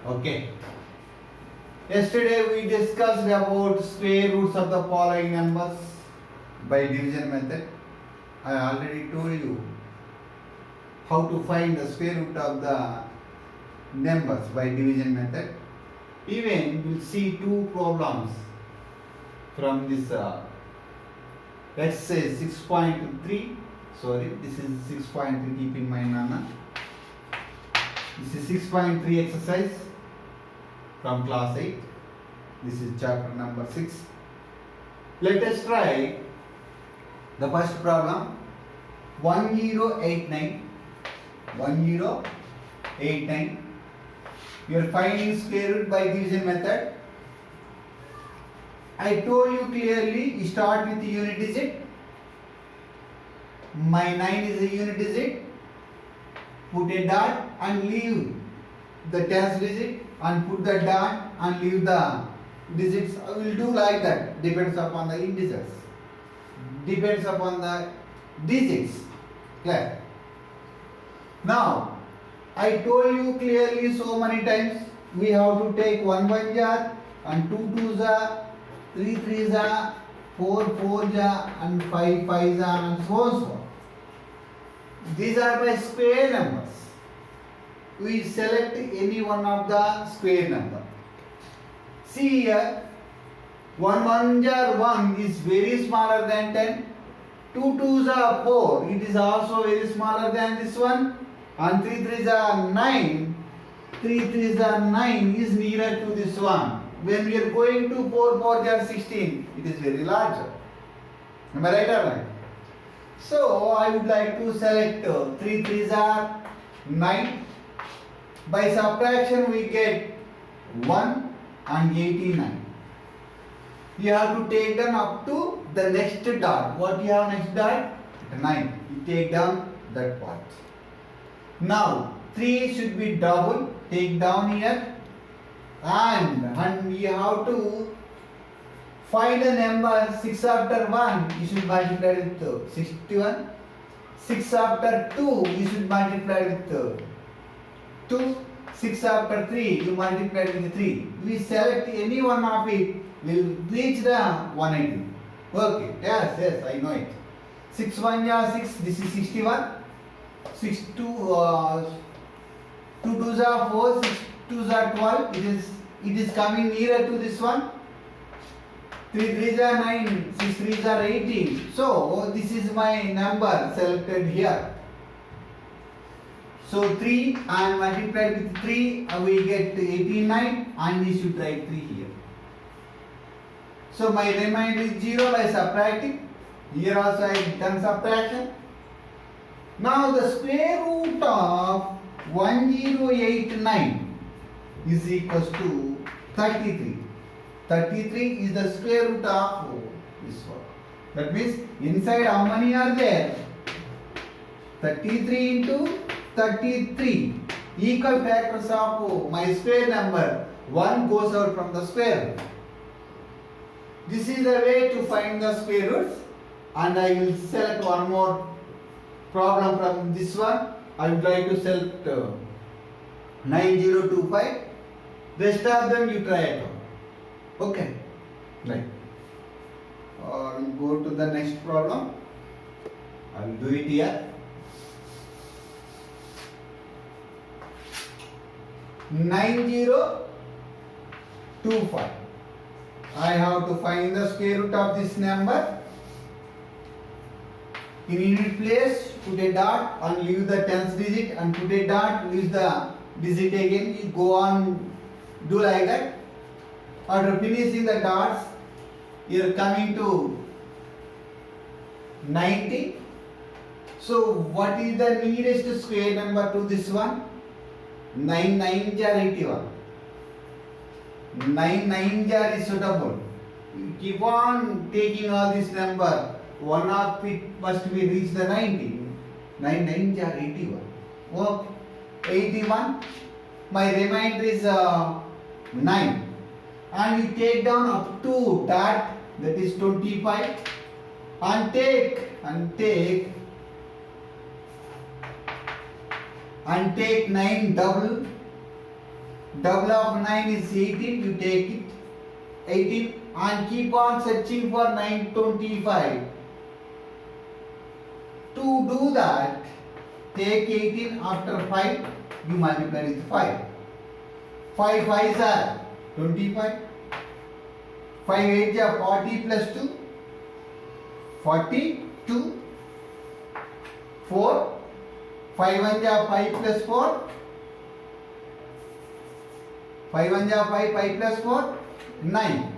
Okay. Yesterday we discussed about square roots of the following numbers by division method. I already told you how to find the square root of the numbers by division method. Even we'll see two problems from this let's say 6.3. Sorry, this is 6.3. Keep in mind, Nana. This is 6.3 exercise from class 8. This is chapter number 6. Let us try the first problem. 1089. 1089. We are finding square root by division method. I told you clearly, start with the unit digit. My 9 is a unit digit. Put a dot and leave the tens digit and put the dot and leave the digits. I will do like that. Depends upon the integers. Depends upon the digits. Clear? Now, I told you clearly so many times, we have to take 1 1 jar and 2 2 jar, 3 3 jar, 4 4 jar and 5 5 jar and so on so on. These are my square numbers. We select any one of the square number. See here, 1 1 jar 1 is very smaller than 10. 2 2s are 4. It is also very smaller than this one. And 3 3s are 9. 3 3s are 9 is nearer to this one. When we are going to 4 4 jar 16, it is very larger. Am I right or right? So I would like to select 3 3s are 9. By subtraction we get 1 and 89. You have to take down up to the next dot. What you have next dot? 9. You take down that part. Now 3 should be double. Take down here. And you have to find a number 6 after 1. You should multiply with 61. 6 after 2. You should multiply with 2. 6 after 3. You multiply with 3. We select any one of it. Will reach the 180. Okay. Yes, I know it. 6 1 are 6. This is 61. 6 2 2 2s are 4. 6 2s are 12. It is coming nearer to this one. 3 3s are 9. 6 3s are 18. So this is my number selected here. So 3 and multiplied with 3 we get 89 and we should write 3 here. So my remainder is 0 by subtracting. Here also I have done subtraction. Now the square root of 1089 is equals to 33. 33 is the square root of this one. That means inside how many are there? 33 into 33. Equal factors of my square number. 1 goes out from the square root. This is the way to find the square roots. And I will select one more problem from this one. I would like to select 9025. Rest of them you try it out. Okay. Right. We'll go to the next problem. I will do it here. 9025. I have to find the square root of this number. In unit place, put a dot and leave the tens digit and put a dot, leave the digit again. You go on, do like that. After finishing the dots, you are coming to 90. So what is the nearest square number to this one? 9 9 are 81. 9 9 are is suitable. You keep on taking all this number. One of it must be reach the 90. 9 9 are 81. Okay. 81. My remainder is 9. And you take down up to that is 25. And take 9 double Double of 9 is 18. You take it 18 and keep on searching for 925. To do that, take 18 after 5. You multiply with 5. 5 5s are 25. 5 8s are 40 plus 2. 42. 4. 5 1s are 5 plus 4. 5 1s are 5, 5 plus 4, 9.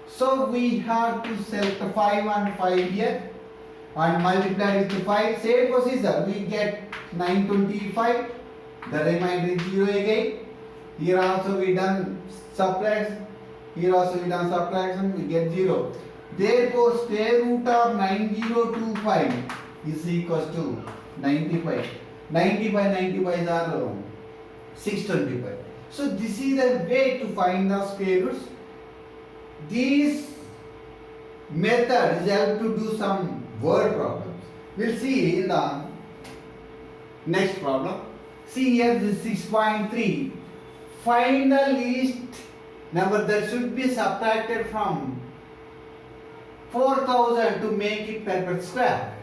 So we have to select 5 and 5 here and multiply with 5. Same procedure. We get 925. The remainder is 0 again. Here also we done subtraction. Here also we done subtraction. We get 0. Therefore, square root of 9025 is equals to 95. 95 are 625. So this is the way to find the square roots. This method is help to do some word problems. We'll see in the next problem. See here, this is 6.3. Find the least number that should be subtracted from 4000 to make it perfect square.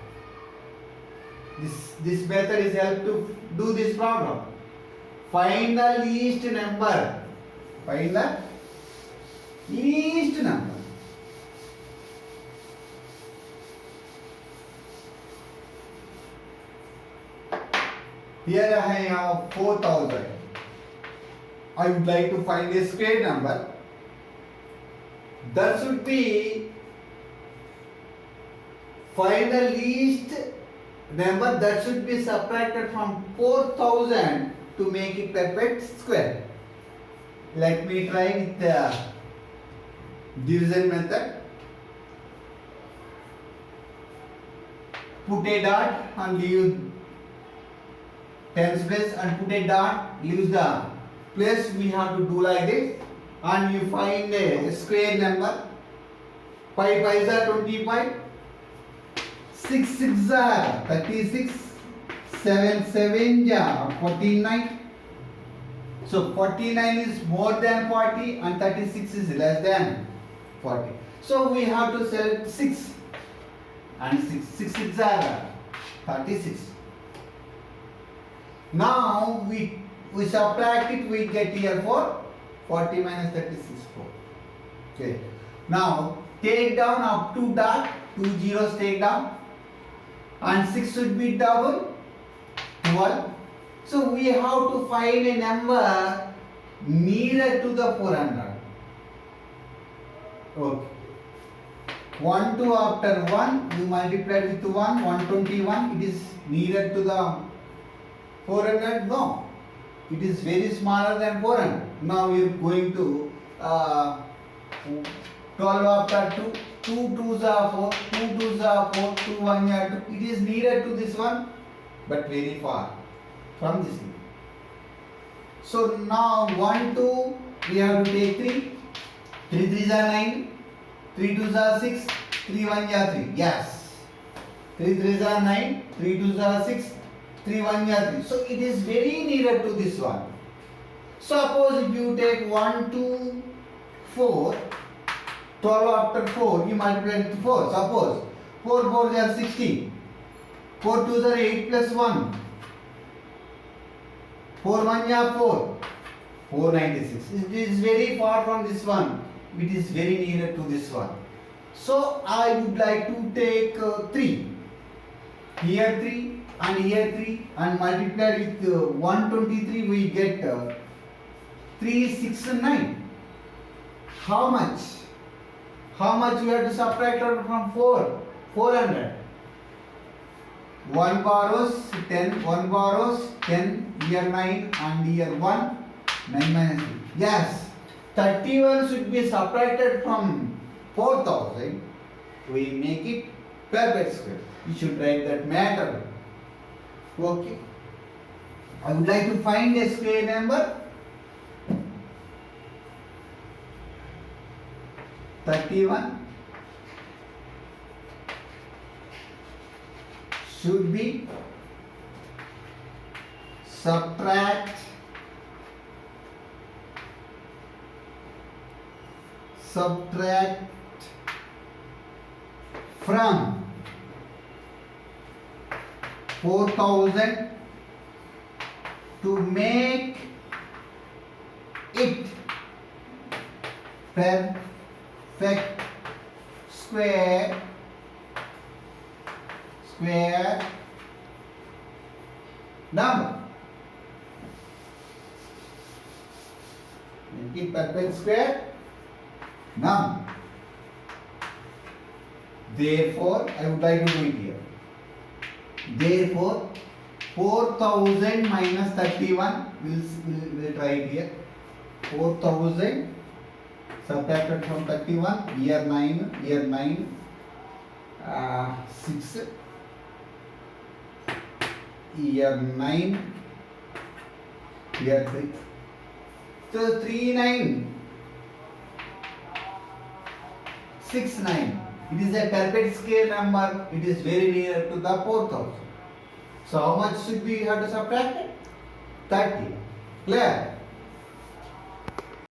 This method is help to do this problem. Find the least number. Find the least number. Here I have 4000. I would like to find a square number. That should be find the least number that should be subtracted from 4000 to make it perfect square. Let me try with the division method. Put a dot and leave tens place and put a dot, leaves the place. We have to do like this and you find a square number. 5 5s are 25, 6 6s are 36, 7 7s are 49. So 49 is more than 40 and 36 is less than 40. So we have to select 6 and 6 6 are 36. Now we subtract it, we get here 4. 40 minus 36 4. Okay. Now take down up to dot, 2 zeros take down and 6 should be double 12. So we have to find a number nearer to the 400. Okay. 1 2 after 1 you multiply with 1, 121. It is nearer to the 400? No. It is very smaller than 400. Now we are going to 12 after 2. 2 2s are 4, 2 2s are 4, 2 1 are 2. It is nearer to this one but very far from this one. So now 1 2 we have to take 3. 3 3s are 9, 3 2s are 6, 3 1 are 3. Yes. 3 3s are 9, 3 2s are 6, 3 1 are 3. So it is very nearer to this one. Suppose if you take 1 2 4, 12 after 4 you multiply with 4. Suppose 4 4s are 16, 4 2s are 8 plus 1, 4 1 are 4, 496. It is very far from this one. It is very nearer to this one. So I would like to take 3. Here 3 and here 3 and multiply with 123 we get 3 6 and 9. How much? How much we have to subtract out from 4? 400. 1 borrows 10, 1 borrows 10, here 9 and here 1, 9 minus 3. Yes, 31 should be subtracted from 4000. We make it perfect square. You should write that matter. Okay. I would like to find a square number. 31 should be subtract subtract from 4000 to make it perfect square number. Make it perfect square number. Therefore, I would like to do it here. Therefore, 4000 minus 31, we'll try it here. 4000 subtracted from 31, here 9, 6, here 9, here 3. So 3, 9, 6, 9. It is a perfect square number. It is very near to the 4000. So how much should we have to subtract it? 30. Clear?